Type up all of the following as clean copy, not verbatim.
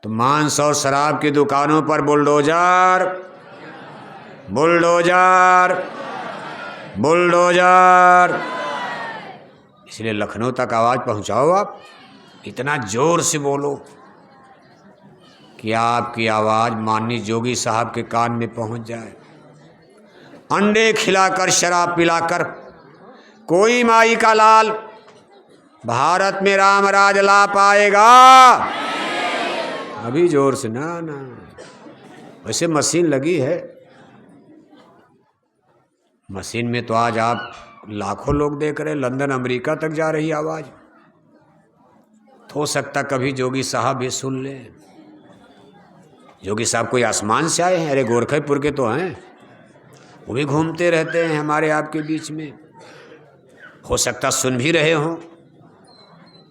तो मांस और शराब की दुकानों पर बुलडोजर बुलडोजर बुलडोजर। इसलिए लखनऊ तक आवाज़ पहुंचाओ, आप इतना जोर से बोलो कि आपकी आवाज़ माननीय जोगी साहब के कान में पहुंच जाए। अंडे खिलाकर शराब पिलाकर कोई माई का लाल भारत में राम राज ला पाएगा। अभी जोर से ना ना, वैसे मशीन लगी है, मशीन में तो आज आप लाखों लोग देख रहे, लंदन अमेरिका तक जा रही आवाज़। हो सकता कभी जोगी साहब भी सुन ले। जोगी साहब कोई आसमान से आए हैं? अरे गोरखपुर के तो हैं, वो भी घूमते रहते हैं हमारे आपके बीच में। हो सकता सुन भी रहे हों,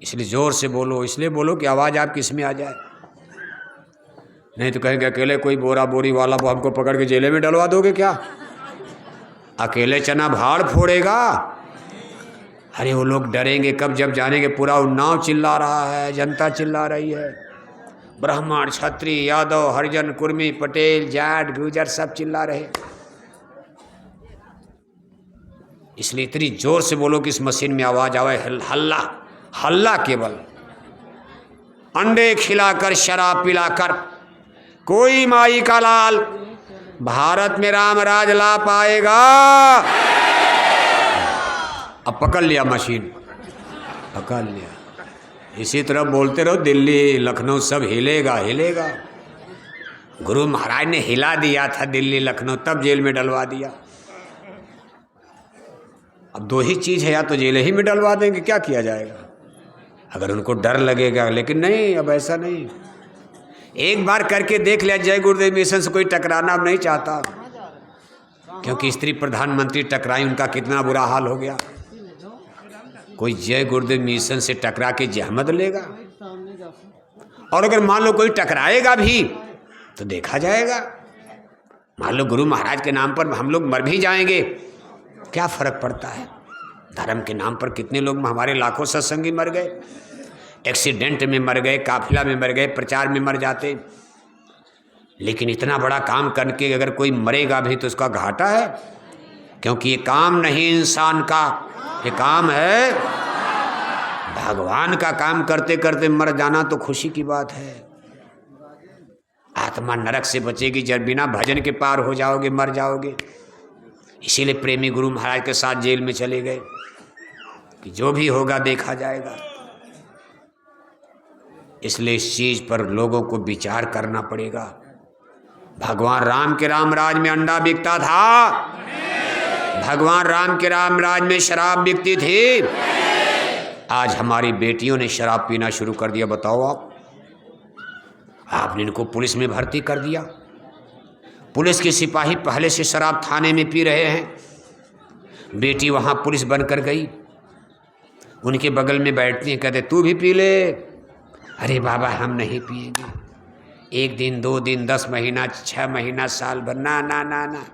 इसलिए ज़ोर से बोलो, इसलिए बोलो कि आवाज़ आपकी इसमें आ जाए। नहीं तो कहेंगे अकेले कोई बोरा बोरी वाला वो हमको पकड़ के जेले में डलवा दोगे क्या? अकेले चना भाड़ फोड़ेगा। अरे वो लोग डरेंगे कब, जब जानेंगे पूरा उन्नाव चिल्ला रहा है, जनता चिल्ला रही है, ब्राह्मण क्षत्रिय यादव हरिजन कुर्मी पटेल जाट गुजर सब चिल्ला रहे। इसलिए इतनी जोर से बोलो कि इस मशीन में आवाज आवे, हल्ला हल्ला केवल। अंडे खिलाकर शराब पिलाकर कोई माई का लाल भारत में राम राज ला पाएगा। अब पकड़ लिया मशीन, पकड़ लिया। इसी तरह बोलते रहो, दिल्ली लखनऊ सब हिलेगा हिलेगा। गुरु महाराज ने हिला दिया था दिल्ली लखनऊ, तब जेल में डलवा दिया। अब दो ही चीज़ है, या तो जेल ही में डलवा देंगे, क्या किया जाएगा अगर उनको डर लगेगा। लेकिन नहीं, अब ऐसा नहीं। एक बार करके देख लिया, जय गुरुदेव मिशन से कोई टकराना अब नहीं चाहता, क्योंकि स्त्री प्रधानमंत्री टकराई, उनका कितना बुरा हाल हो गया। कोई जय गुरुदेव मिशन से टकरा के जहमत लेगा। और अगर मान लो कोई टकराएगा भी तो देखा जाएगा। मान लो गुरु महाराज के नाम पर हम लोग मर भी जाएंगे, क्या फर्क पड़ता है। धर्म के नाम पर कितने लोग, हमारे लाखों सत्संगी मर गए, एक्सीडेंट में मर गए, काफिला में मर गए, प्रचार में मर जाते। लेकिन इतना बड़ा काम करके अगर कोई मरेगा भी तो उसका घाटा है, क्योंकि ये काम नहीं इंसान का, ये काम है भगवान का। काम करते करते मर जाना तो खुशी की बात है। आत्मा नरक से बचेगी जब बिना भजन के पार हो जाओगे, मर जाओगे। इसीलिए प्रेमी गुरु महाराज के साथ जेल में चले गए कि जो भी होगा देखा जाएगा। इसलिए इस चीज पर लोगों को विचार करना पड़ेगा। भगवान राम के राम राज में अंडा बिकता था, भगवान राम के राम राज में शराब बिकती थी। आज हमारी बेटियों ने शराब पीना शुरू कर दिया। बताओ आपने इनको पुलिस में भर्ती कर दिया। पुलिस के सिपाही पहले से शराब थाने में पी रहे हैं। बेटी वहाँ पुलिस बनकर गई, उनके बगल में बैठती हैं, कहते तू भी पी ले। अरे बाबा हम नहीं पिएंगे। 1 दिन 2 दिन 10 महीना 6 महीना साल भर, ना ना ना ना।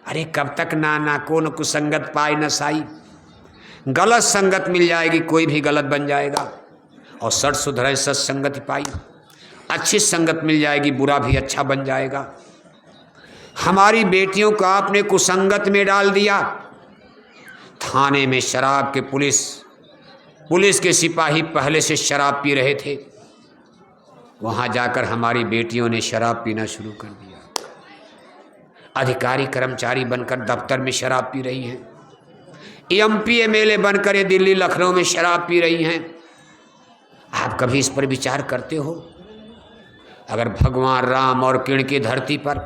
अरे कब तक ना ना, कौन कुसंगत पाई न साई। गलत संगत मिल जाएगी, कोई भी गलत बन जाएगा। और सठ सुधरे सत्संगत पाई, अच्छी संगत मिल जाएगी, बुरा भी अच्छा बन जाएगा। हमारी बेटियों को आपने कुसंगत में डाल दिया। थाने में शराब के पुलिस के सिपाही पहले से शराब पी रहे थे, वहां जाकर हमारी बेटियों ने शराब पीना शुरू कर दिया। अधिकारी कर्मचारी बनकर दफ्तर में शराब पी रही हैं। एमपी एमएलए बनकर ये दिल्ली लखनऊ में शराब पी रही हैं। आप कभी इस पर विचार करते हो? अगर भगवान राम और किण की धरती पर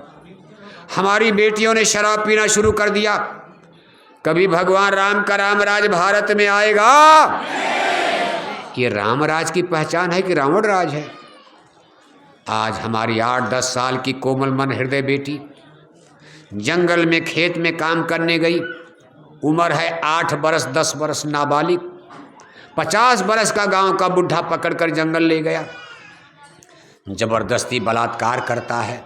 हमारी बेटियों ने शराब पीना शुरू कर दिया, कभी भगवान राम का रामराज भारत में आएगा? ये रामराज की पहचान है कि रावण राज है? आज हमारी 8-10 साल की कोमल मन हृदय बेटी जंगल में खेत में काम करने गई। उम्र है 8 बरस 10 बरस, नाबालिग। 50 बरस का गांव का बुढ़ा पकड़कर जंगल ले गया, जबरदस्ती बलात्कार करता है।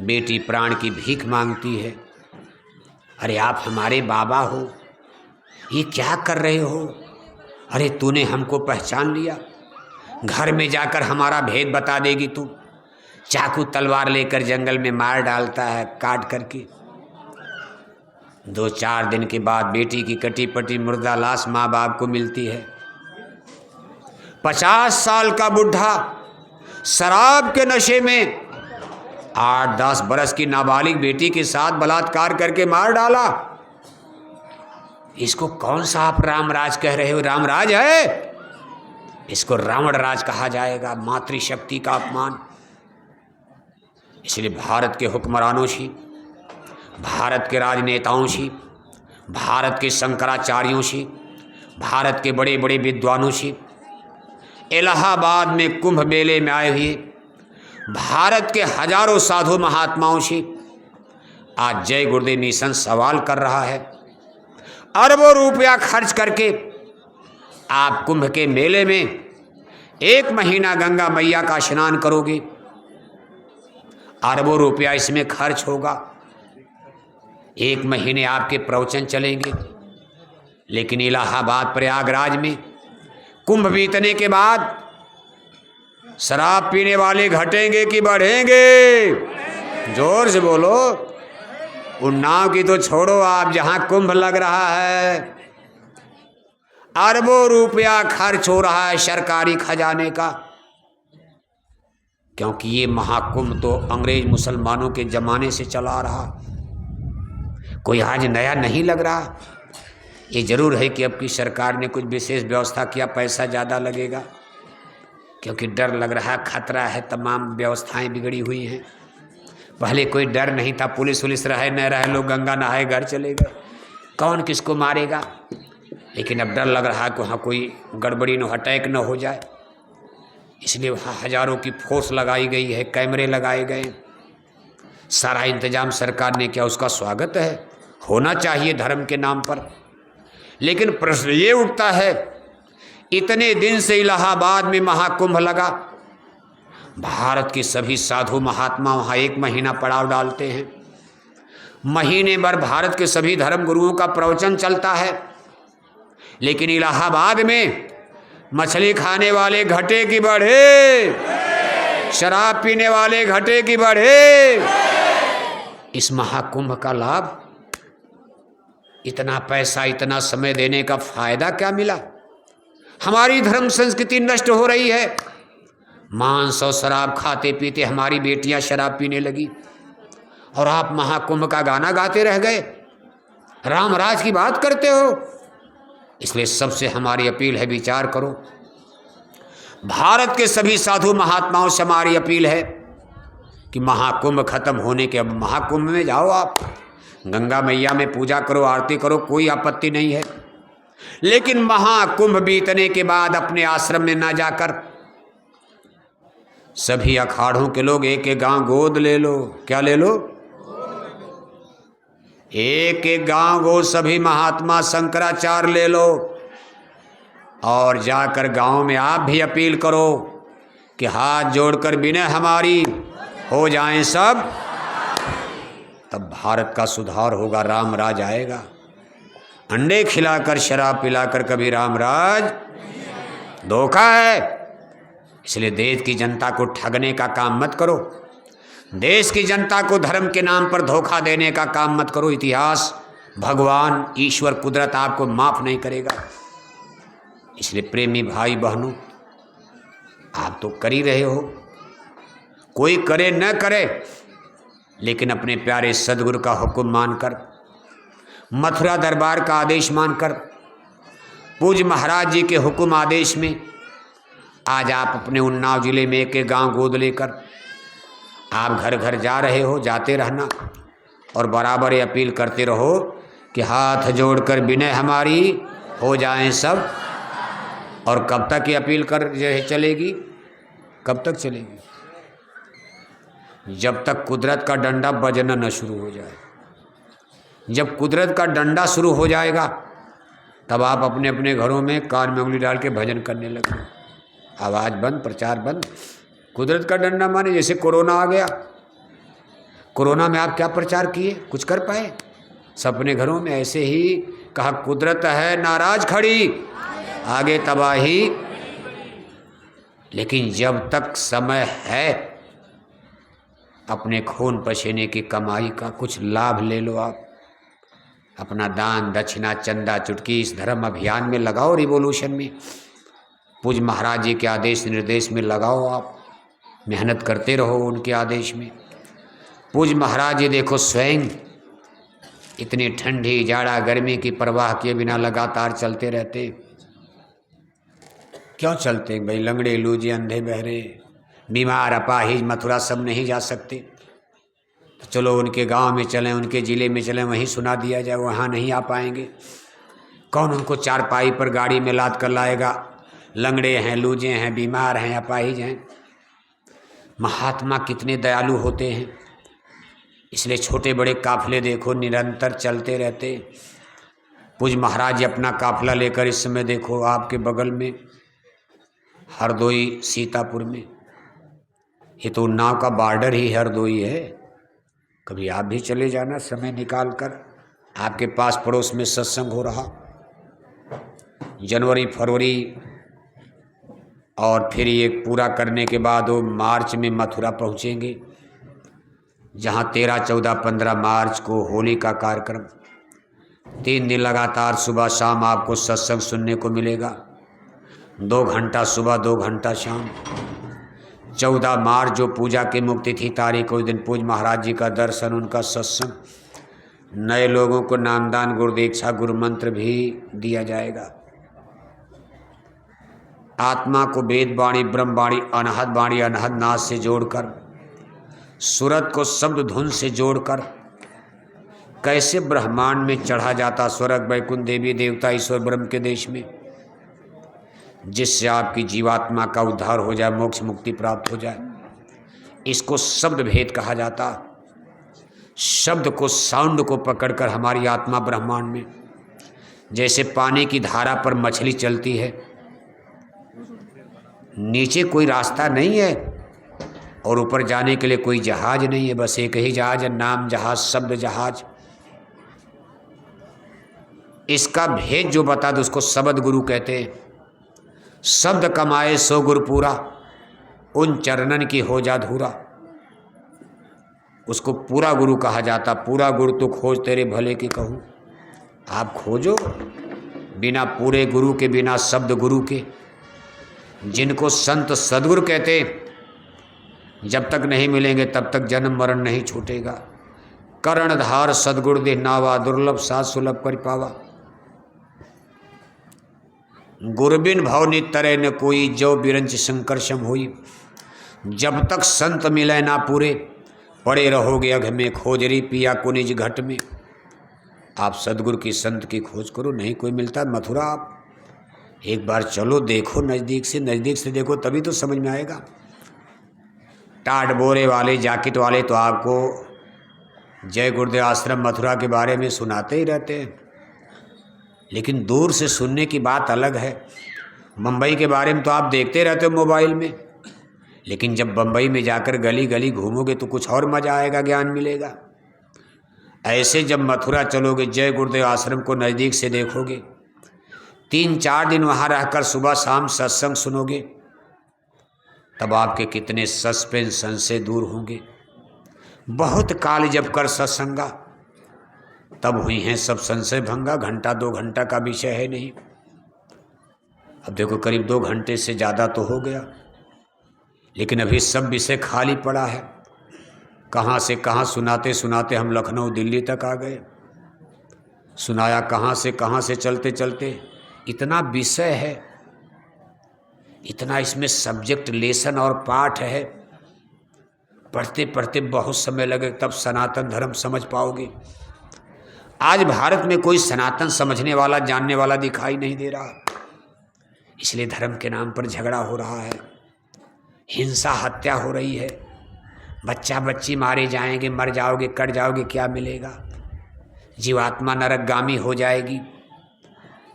बेटी प्राण की भीख मांगती है। अरे आप हमारे बाबा हो, ये क्या कर रहे हो? अरे तूने हमको पहचान लिया? घर में जाकर हमारा भेद बता देगी तू। चाकू तलवार लेकर जंगल में मार डालता है काट करके। 2-4 दिन के बाद बेटी की कटी पटी मुर्दा लाश माँ बाप को मिलती है। 50 साल का बुढ़ा शराब के नशे में 8-10 बरस की नाबालिग बेटी के साथ बलात्कार करके मार डाला। इसको कौन सा आप रामराज कह रहे हो? रामराज है? इसको रावण राज कहा जाएगा, मातृशक्ति का अपमान। इसलिए भारत के हुक्मरानों से, भारत के राजनेताओं से, भारत के शंकराचार्यों से, भारत के बड़े बड़े विद्वानों से, इलाहाबाद में कुंभ मेले में आए हुए भारत के हजारों साधु महात्माओं से आज जय गुरुदेव मिशन सवाल कर रहा है। अरबों रुपया खर्च करके आप कुंभ के मेले में 1 महीना गंगा मैया का स्नान करोगे, अरबों रुपया इसमें खर्च होगा। 1 महीने आपके प्रवचन चलेंगे, लेकिन इलाहाबाद प्रयागराज में कुंभ बीतने के बाद शराब पीने वाले घटेंगे कि बढ़ेंगे? जोर से बोलो। उन्नाव की तो छोड़ो, आप जहां कुंभ लग रहा है अरबों रुपया खर्च हो रहा है सरकारी खजाने का, क्योंकि ये महाकुंभ तो अंग्रेज मुसलमानों के जमाने से चला रहा, कोई आज नया नहीं लग रहा। ये जरूर है कि अब की सरकार ने कुछ विशेष व्यवस्था किया, पैसा ज़्यादा लगेगा, क्योंकि डर लग रहा है, खतरा है, तमाम व्यवस्थाएं बिगड़ी हुई हैं। पहले कोई डर नहीं था, पुलिस वुलिस रहे न रहे, लोग गंगा नहाए घर चले गए, कौन किसको मारेगा। लेकिन अब डर लग रहा है कि वहाँ कोई गड़बड़ी न, अटैक न हो जाए, इसलिए वहाँ हजारों की फोर्स लगाई गई है, कैमरे लगाए गए, सारा इंतजाम सरकार ने किया। उसका स्वागत है, होना चाहिए धर्म के नाम पर। लेकिन प्रश्न ये उठता है, इतने दिन से इलाहाबाद में महाकुंभ लगा, भारत के सभी साधु महात्मा वहाँ 1 महीना पड़ाव डालते हैं, महीने भर भारत के सभी धर्म गुरुओं का प्रवचन चलता है, लेकिन इलाहाबाद में मछली खाने वाले घटे कि बढ़े, शराब पीने वाले घटे कि बढ़े। इस महाकुंभ का लाभ, इतना पैसा, इतना समय देने का फायदा क्या मिला? हमारी धर्म संस्कृति नष्ट हो रही है। मांस और शराब खाते पीते हमारी बेटियां शराब पीने लगी, और आप महाकुंभ का गाना गाते रह गए, रामराज की बात करते हो। इसलिए सबसे हमारी अपील है, विचार करो। भारत के सभी साधु महात्माओं से हमारी अपील है कि महाकुंभ खत्म होने के, अब महाकुंभ में जाओ, आप गंगा मैया में पूजा करो, आरती करो, कोई आपत्ति नहीं है। लेकिन महाकुंभ बीतने के बाद अपने आश्रम में ना जाकर सभी अखाड़ों के लोग एक एक गांव गोद ले लो। क्या ले लो? एक एक गांव गोद सभी महात्मा शंकराचार्य ले लो, और जाकर गांव में आप भी अपील करो कि हाथ जोड़कर विनय हमारी हो जाएं सब, तब भारत का सुधार होगा, राम राज आएगा। अंडे खिलाकर शराब पिलाकर कभी राम राज धोखा है। इसलिए देश की जनता को ठगने का काम मत करो, देश की जनता को धर्म के नाम पर धोखा देने का काम मत करो। इतिहास, भगवान, ईश्वर, कुदरत आपको माफ नहीं करेगा। इसलिए प्रेमी भाई बहनों, आप तो कर ही रहे हो, कोई करे न करे, लेकिन अपने प्यारे सदगुरु का हुक्म मानकर, मथुरा दरबार का आदेश मानकर, पूज्य महाराज जी के हुक्म आदेश में आज आप अपने उन्नाव जिले में एक एक गांव गोद लेकर आप घर घर जा रहे हो। जाते रहना और बराबर ये अपील करते रहो कि हाथ जोड़कर विनय हमारी हो जाएं सब। और कब तक ये अपील कर चलेगी? कब तक चलेगी? जब तक कुदरत का डंडा बजना न शुरू हो जाए। जब कुदरत का डंडा शुरू हो जाएगा तब आप अपने अपने घरों में कान में उंगली डाल के भजन करने लगे, आवाज़ बंद, प्रचार बंद। कुदरत का डंडा माने जैसे कोरोना आ गया, कोरोना में आप क्या प्रचार किए? कुछ कर पाए? सब अपने घरों में ऐसे ही कहा, कुदरत है नाराज खड़ी, आगे तबाही। लेकिन जब तक समय है अपने खून पसीने की कमाई का कुछ लाभ ले लो। आप अपना दान दक्षिणा चंदा चुटकी इस धर्म अभियान में लगाओ, रिवॉल्यूशन में, पूज्य महाराज जी के आदेश निर्देश में लगाओ। आप मेहनत करते रहो उनके आदेश में। पूज्य महाराज जी देखो स्वयं इतनी ठंडी जाड़ा गर्मी की परवाह किए बिना लगातार चलते रहते। क्यों चलते भाई? लंगड़े लूजे अंधे बहरे बीमार अपाहिज मथुरा सब नहीं जा सकते, तो चलो उनके गांव में चलें, उनके ज़िले में चलें, वहीं सुना दिया जाए। वहाँ नहीं आ पाएंगे, कौन उनको चारपाई पर गाड़ी में लाद कर लाएगा? लंगड़े हैं, लूजे हैं, बीमार हैं, अपाहिज हैं। महात्मा कितने दयालु होते हैं, इसलिए छोटे बड़े काफिले देखो निरंतर चलते रहते। पूज्य महाराज जी अपना काफिला लेकर इस समय देखो आपके बगल में हरदोई सीतापुर में, ये तो उन्नाव का बॉर्डर ही हरदोई है। कभी आप भी चले जाना समय निकाल कर। आपके पास पड़ोस में सत्संग हो रहा, जनवरी फरवरी, और फिर ये पूरा करने के बाद वो मार्च में मथुरा पहुँचेंगे, जहाँ 13, 14, 15 मार्च को होली का कार्यक्रम। 3 दिन लगातार सुबह शाम आपको सत्संग सुनने को मिलेगा। 2 घंटा सुबह 2 घंटा शाम। 14 मार्च जो पूजा की मुक्ति थी तारीख, उस दिन पूज्य महाराज जी का दर्शन, उनका सत्संग। नए लोगों को नामदान गुरु दीक्षा गुरु मंत्र भी दिया जाएगा। आत्मा को वेद वाणी ब्रह्म वाणी अनहद वाणी अनहद नाद से जोड़कर, सूरत को शब्द धुन से जोड़कर कैसे ब्रह्मांड में चढ़ा जाता स्वर्ग वैकुंठ देवी देवता ईश्वर ब्रह्म के देश में, जिससे आपकी जीवात्मा का उद्धार हो जाए, मोक्ष मुक्ति प्राप्त हो जाए। इसको शब्द भेद कहा जाता। शब्द को, साउंड को पकड़कर हमारी आत्मा ब्रह्मांड में, जैसे पानी की धारा पर मछली चलती है, नीचे कोई रास्ता नहीं है और ऊपर जाने के लिए कोई जहाज नहीं है, बस एक ही जहाज है, नाम जहाज, शब्द जहाज। इसका भेद जो बता दो उसको शब्द गुरु कहते हैं। शब्द कमाए सो गुरु पूरा, उन चरणन की हो जा धूरा। उसको पूरा गुरु कहा जाता। पूरा गुरु तो खोज तेरे भले की कहूँ। आप खोजो, बिना पूरे गुरु के, बिना शब्द गुरु के, जिनको संत सदगुरु कहते, जब तक नहीं मिलेंगे तब तक जन्म मरण नहीं छूटेगा। कर्णधार सदगुरु देह नावा, दुर्लभ साथ सुलभ कर पावा। गुरबिन भव नितरे न कोई, जो बिरंच संकर्षम हुई। जब तक संत मिले ना पूरे, पड़े रहोगे अघ में खोजरी पिया को निज घट में। आप सदगुरु की, संत की खोज करो, नहीं कोई मिलता। मथुरा आप एक बार चलो, देखो नज़दीक से देखो, तभी तो समझ में आएगा। टाट बोरे वाले, जैकेट वाले तो आपको जय गुरुदेव आश्रम मथुरा के बारे में सुनाते ही रहते हैं, लेकिन दूर से सुनने की बात अलग है। मुंबई के बारे में तो आप देखते रहते हो मोबाइल में, लेकिन जब बम्बई में जाकर गली गली घूमोगे तो कुछ और मज़ा आएगा, ज्ञान मिलेगा। ऐसे जब मथुरा चलोगे, जय गुरुदेव आश्रम को नज़दीक से देखोगे, 3-4 दिन वहाँ रहकर सुबह शाम सत्संग सुनोगे, तब आपके कितने सस्पेंस संशय दूर होंगे। बहुत काल जब कर सत्संगा, तब हुई हैं सब संशय भंगा। घंटा 2 घंटा का विषय है नहीं। अब देखो करीब 2 घंटे से ज़्यादा तो हो गया, लेकिन अभी सब विषय खाली पड़ा है। कहाँ से कहाँ सुनाते सुनाते हम लखनऊ दिल्ली तक आ गए। सुनाया कहाँ से चलते चलते इतना विषय है, इतना इसमें सब्जेक्ट लेसन और पाठ है। पढ़ते पढ़ते बहुत समय लगे, तब सनातन धर्म समझ पाओगे। आज भारत में कोई सनातन समझने वाला, जानने वाला दिखाई नहीं दे रहा। इसलिए धर्म के नाम पर झगड़ा हो रहा है, हिंसा हत्या हो रही है, बच्चा बच्ची मारे जाएंगे, मर जाओगे, कट जाओगे, क्या मिलेगा? जीवात्मा नरकगामी हो जाएगी।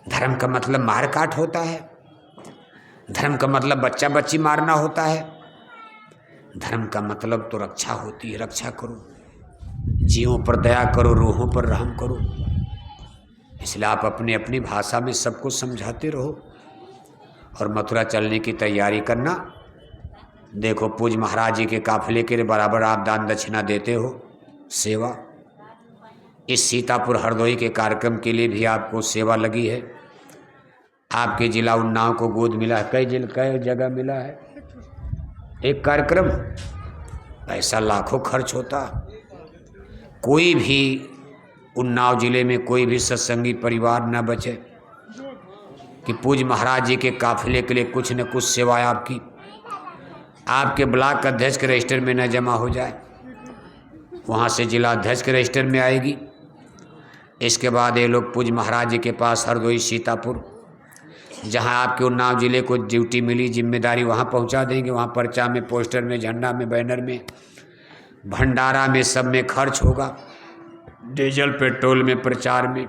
धर्म का मतलब मार काट होता है, धर्म का मतलब बच्चा बच्ची मारना होता है। धर्म का मतलब तो रक्षा होती है। रक्षा करो, जीवों पर दया करो, रूहों पर रहम करो। इसलिए आप अपनी अपनी भाषा में सबको समझाते रहो और मथुरा चलने की तैयारी करना। देखो पूज महाराज जी के काफिले के बराबर आप दान दक्षिणा देते हो, सेवा। इस सीतापुर हरदोई के कार्यक्रम के लिए भी आपको सेवा लगी है। आपके जिला उन्नाव को गोद मिला है, कई जगह मिला है एक कार्यक्रम, पैसा लाखों खर्च होता। कोई भी उन्नाव जिले में कोई भी सत्संगी परिवार न बचे कि पूज महाराज जी के काफिले के लिए कुछ न कुछ सेवाएं आपके ब्लॉक अध्यक्ष के रजिस्टर में न जमा हो जाए, वहाँ से जिला अध्यक्ष के रजिस्टर में आएगी। इसके बाद ये लोग पूज महाराज जी के पास हरदोई सीतापुर, जहाँ आपके उन्नाव जिले को ड्यूटी मिली, जिम्मेदारी, वहाँ पहुँचा देंगे। वहाँ पर्चा में, पोस्टर में, झंडा में, बैनर में, भंडारा में, सब में खर्च होगा, डीजल पेट्रोल में, प्रचार में।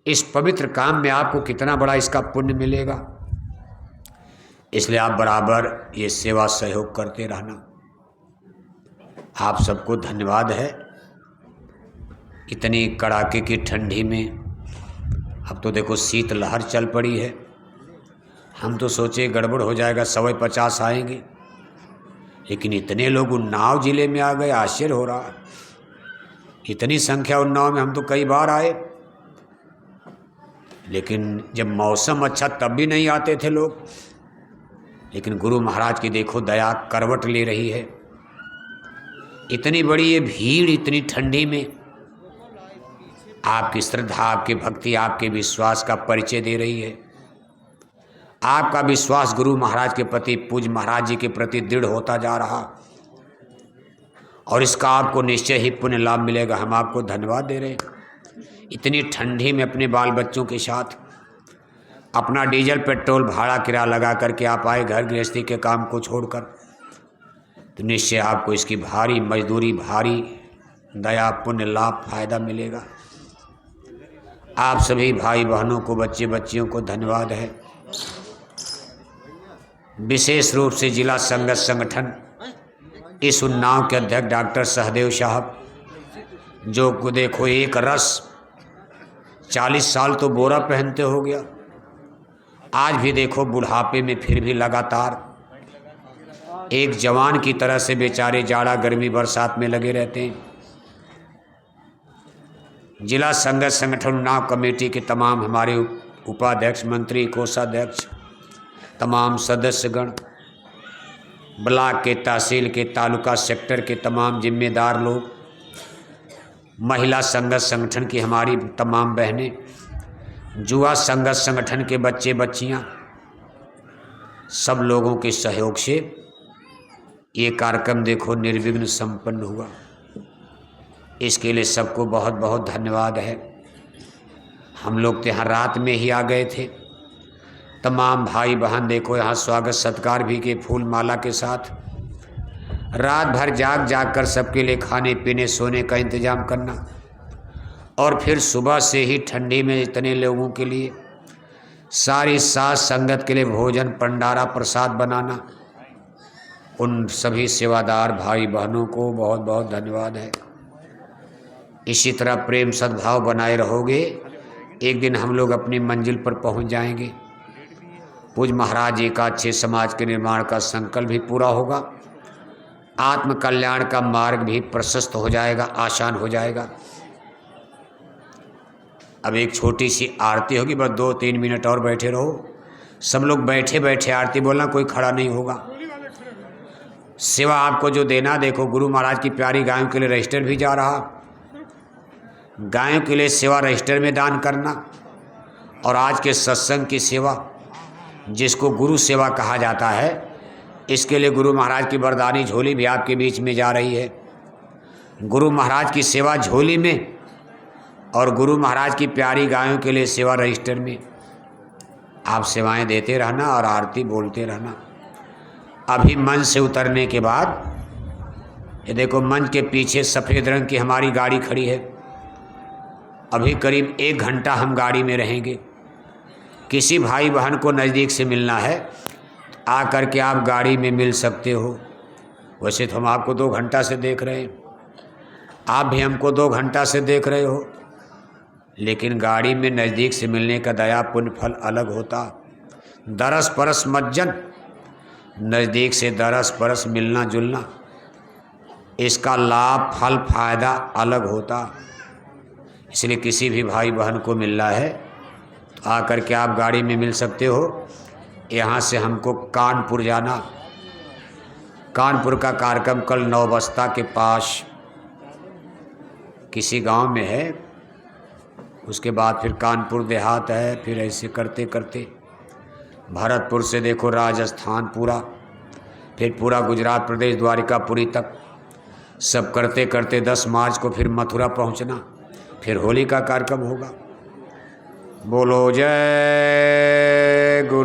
इस पवित्र काम में आपको कितना बड़ा इसका पुण्य मिलेगा। इसलिए आप बराबर ये सेवा सहयोग करते रहना। आप सबको धन्यवाद है। इतनी कड़ाके की ठंडी में अब तो देखो शीत लहर चल पड़ी है। हम तो सोचे गड़बड़ हो जाएगा, 150 आएंगे, लेकिन इतने लोग उन्नाव जिले में आ गए, आश्चर्य हो रहा। इतनी संख्या उन्नाव में हम तो कई बार आए, लेकिन जब मौसम अच्छा तब भी नहीं आते थे लोग। लेकिन गुरु महाराज की देखो दया करवट ले रही है। इतनी बड़ी ये भीड़ इतनी ठंडी में आपकी श्रद्धा, आपकी भक्ति, आपके विश्वास का परिचय दे रही है। आपका विश्वास गुरु महाराज के प्रति, पूज महाराज जी के प्रति दृढ़ होता जा रहा, और इसका आपको निश्चय ही पुण्य लाभ मिलेगा। हम आपको धन्यवाद दे रहे हैं। इतनी ठंडी में अपने बाल बच्चों के साथ अपना डीजल पेट्रोल भाड़ा किराया लगा करके आप आए घर गृहस्थी के काम को छोड़कर, तो निश्चय आपको इसकी भारी मजदूरी, भारी दया, पुण्य लाभ, फायदा मिलेगा। आप सभी भाई बहनों को, बच्चे बच्चियों को धन्यवाद है। विशेष रूप से जिला संगत संगठन, इस उन्नाव के अध्यक्ष डॉक्टर सहदेव साहब, जो को देखो एक रस 40 साल तो बोरा पहनते हो गया, आज भी देखो बुढ़ापे में फिर भी लगातार एक जवान की तरह से बेचारे जाड़ा गर्मी बरसात में लगे रहते हैं। जिला संगत संगठन उन्नाव कमेटी के तमाम हमारे उपाध्यक्ष, मंत्री, कोषाध्यक्ष, तमाम सदस्यगण, ब्लॉक के, तहसील के, तालुका सेक्टर के तमाम जिम्मेदार लोग, महिला संगत संगठन की हमारी तमाम बहनें, युवा संगत संगठन के बच्चे बच्चियां, सब लोगों के सहयोग से ये कार्यक्रम देखो निर्विघ्न संपन्न हुआ। इसके लिए सबको बहुत बहुत धन्यवाद है। हम लोग तो यहाँ रात में ही आ गए थे। तमाम भाई बहन देखो यहाँ स्वागत सत्कार भी के फूल माला के साथ, रात भर जाग जाग कर सबके लिए खाने पीने सोने का इंतजाम करना, और फिर सुबह से ही ठंडी में इतने लोगों के लिए सारी साथ संगत के लिए भोजन, भंडारा, प्रसाद बनाना। उन सभी सेवादार भाई बहनों को बहुत बहुत धन्यवाद है। इसी तरह प्रेम सद्भाव बनाए रहोगे, एक दिन हम लोग अपनी मंजिल पर पहुंच जाएंगे। पूज महाराज जी का अच्छे समाज के निर्माण का संकल्प भी पूरा होगा, आत्म कल्याण का मार्ग भी प्रशस्त हो जाएगा, आसान हो जाएगा। अब एक छोटी सी आरती होगी, बस 2-3 मिनट और बैठे रहो। सब लोग बैठे बैठे आरती बोलना, कोई खड़ा नहीं होगा। सेवा आपको जो देना, देखो गुरु महाराज की प्यारी गायों के लिए रजिस्टर भी जा रहा, गायों के लिए सेवा रजिस्टर में दान करना, और आज के सत्संग की सेवा जिसको गुरु सेवा कहा जाता है, इसके लिए गुरु महाराज की वरदानी झोली भी आपके बीच में जा रही है। गुरु महाराज की सेवा झोली में, और गुरु महाराज की प्यारी गायों के लिए सेवा रजिस्टर में। आप सेवाएं देते रहना और आरती बोलते रहना। अभी मंच से उतरने के बाद ये देखो मंच के पीछे सफ़ेद रंग की हमारी गाड़ी खड़ी है। अभी करीब 1 घंटा हम गाड़ी में रहेंगे। किसी भाई बहन को नज़दीक से मिलना है, आ कर के आप गाड़ी में मिल सकते हो। वैसे तो हम आपको 2 घंटा से देख रहे हैं, आप भी हमको 2 घंटा से देख रहे हो, लेकिन गाड़ी में नज़दीक से मिलने का दया पुण्य फल अलग होता। दरस परस मज्जन, नज़दीक से दरस परस मिलना जुलना, इसका लाभ फल फायदा अलग होता। इसलिए किसी भी भाई बहन को मिलना है तो आकर के आप गाड़ी में मिल सकते हो। यहाँ से हमको कानपुर जाना, कानपुर का कार्यक्रम कल नौबस्ता के पास किसी गांव में है, उसके बाद फिर कानपुर देहात है, फिर ऐसे करते करते भरतपुर से देखो राजस्थान पूरा, फिर पूरा गुजरात प्रदेश द्वारिकापुरी तक, सब करते करते 10 मार्च को फिर मथुरा पहुंचना, फिर होली का कार्यक्रम होगा। बोलो जय गुरु।